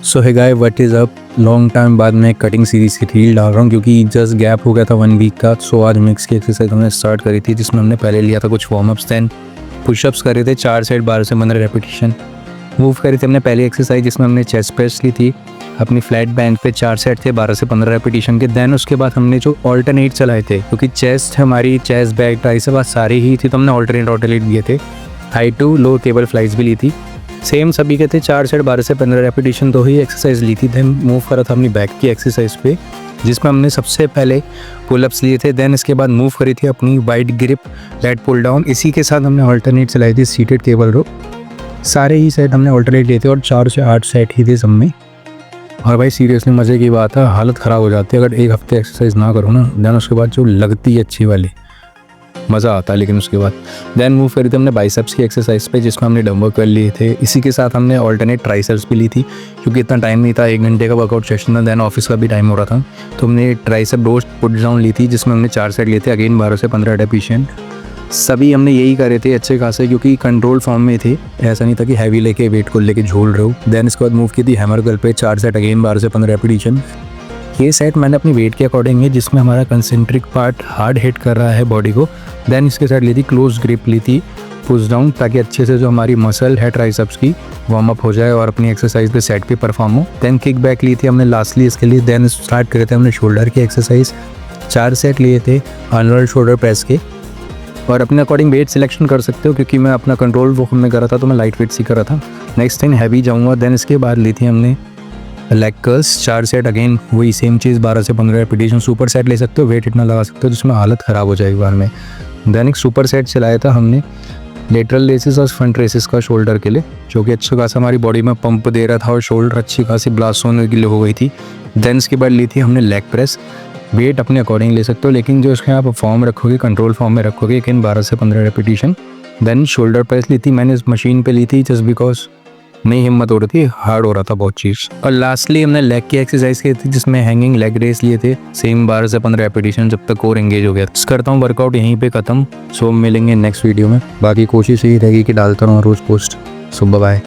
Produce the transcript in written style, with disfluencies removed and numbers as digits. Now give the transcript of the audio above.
So hi guys, what is up. Long time बाद मैं cutting series की reel डाल रहा हूँ क्योंकि जस्ट गैप हो गया था 1 वीक का। सो आज मिक्स की एक्सरसाइज हमने स्टार्ट करी थी जिसमें हमने पहले लिया था कुछ वार्म अप्स, देन पुशअप्स करे थे 4 सेट 12 से 15 रेपिटेशन। मूव करी थी हमने पहली एक्सरसाइज जिसमें हमने चेस्ट प्रेस ली थी अपनी फ्लैट बेंच पे 4 सेट थे 12 से 15 रेपिटेशन के। देन उसके बाद हमने जो ऑल्टरनेट चलाए थे क्योंकि चेस्ट हमारी चेस्ट बैक ट्राइसेप सारी ही थी तो हमने ऑल्टरनेट दिए थे। High to low cable flies भी ली थी, सेम सभी के थे 4 सेट 12 से 15 रेपिटेशन। तो ही एक्सरसाइज ली थी। देन मूव करा था अपनी बैक की एक्सरसाइज पे जिसमें हमने सबसे पहले पुलअप्स लिए थे। देन इसके बाद मूव करी थी अपनी wide grip lat pull down. इसी के साथ हमने ऑल्टरनेट चलाई थी सीटेड केबल रोप। सारे ही सेट हमने ऑल्टरनेट लिए थे और 4 से 8 सेट ही थे सब में। और भाई सीरियसली मज़े की बात है, हालत ख़राब हो जाती है अगर एक हफ्ते एक्सरसाइज ना करो ना। देन उसके बाद जो लगती है अच्छी वाली मज़ा आता है। लेकिन उसके बाद देन मूव करी थी हमने बाइसेप्स की एक्सरसाइज पे जिसमें हमने डंबल कर लिए थे। इसी के साथ हमने ऑल्टरनेट ट्राइसेप्स भी ली थी क्योंकि इतना टाइम नहीं था, 1 घंटे का वर्कआउट सेशन था। देन ऑफिस का भी टाइम हो रहा था तो हमने ट्राइसेप रोस्ट पुट डाउन ली थी जिसमें हमने 4 सेट लिए थे, अगेन 12 से 15 रेपिटेशन। सभी हमने यही करे थे अच्छे खासे क्योंकि कंट्रोल फॉर्म में थे, ऐसा नहीं था कि हैवी लेके वेट को लेके झोल रहे हो। देन इसके बाद मूव की थी हैमर कर्ल पे 4 सेट, अगेन 12 से 15 रेपिटेशन। ये सेट मैंने अपनी वेट के अकॉर्डिंग है जिसमें हमारा कंसेंट्रिक पार्ट हार्ड हिट कर रहा है बॉडी को। देन इसके साथ ली थी क्लोज ग्रिप ली थी पुश डाउन ताकि अच्छे से जो हमारी मसल है ट्राइसेप्स की वार्म अप हो जाए और अपनी एक्सरसाइज पे सेट पे परफॉर्म हो। देन किक बैक ली थी हमने लास्टली इसके लिए। देन स्टार्ट करे थे हमने शोल्डर की एक्सरसाइज, 4 सेट लिए थे आर्नोल्ड शोल्डर प्रेस के। और अपने अकॉर्डिंग वेट सिलेक्शन कर सकते हो क्योंकि मैं अपना कंट्रोल वो में करा था तो मैं लाइट वेट सी करा था। नेक्स्ट टाइम हैवी जाऊँगा। देन इसके बाद ली थी हमने लेग कर्ल्स 4 सेट, अगेन वही सेम चीज़ 12 से 15 रेपिटेशन। सुपर सेट ले सकते हो, वेट इतना लगा सकते हो जिसमें हालत ख़राब हो जाएगी बार में। देन एक सुपर सेट चलाया था हमने लेटरल रेसिस और फ्रंट रेसिस का शोल्डर के लिए जो कि अच्छा खासा हमारी बॉडी में पंप दे रहा था और शोल्डर अच्छी खासी ब्लास्ट होने के लिए हो गई थी। देन इसके बाद ली थी हमने लेग प्रेस, वेट अपने अकॉर्डिंग ले सकते हो लेकिन जो इसके आप फॉर्म रखोगे कंट्रोल फॉर्म में रखोगे, लेकिन 12 से 15 रेपिटेशन। देन शोल्डर प्रेस ली थी मैंने इस मशीन पे ली थी जस्ट बिकॉज नहीं हिम्मत हो रही थी, हार्ड हो रहा था बहुत चीज़। और लास्टली हमने लेग की एक्सरसाइज की थी जिसमें हैंगिंग लेग रेस लिए थे, सेम 12 से 15 रेपिटेशन जब तक कोर एंगेज हो गया। करता हूँ वर्कआउट यहीं पे ख़त्म। सो मिलेंगे नेक्स्ट वीडियो में। बाकी कोशिश यही रहेगी कि डालता रहूँ रोज़ पोस्ट। सो बाय।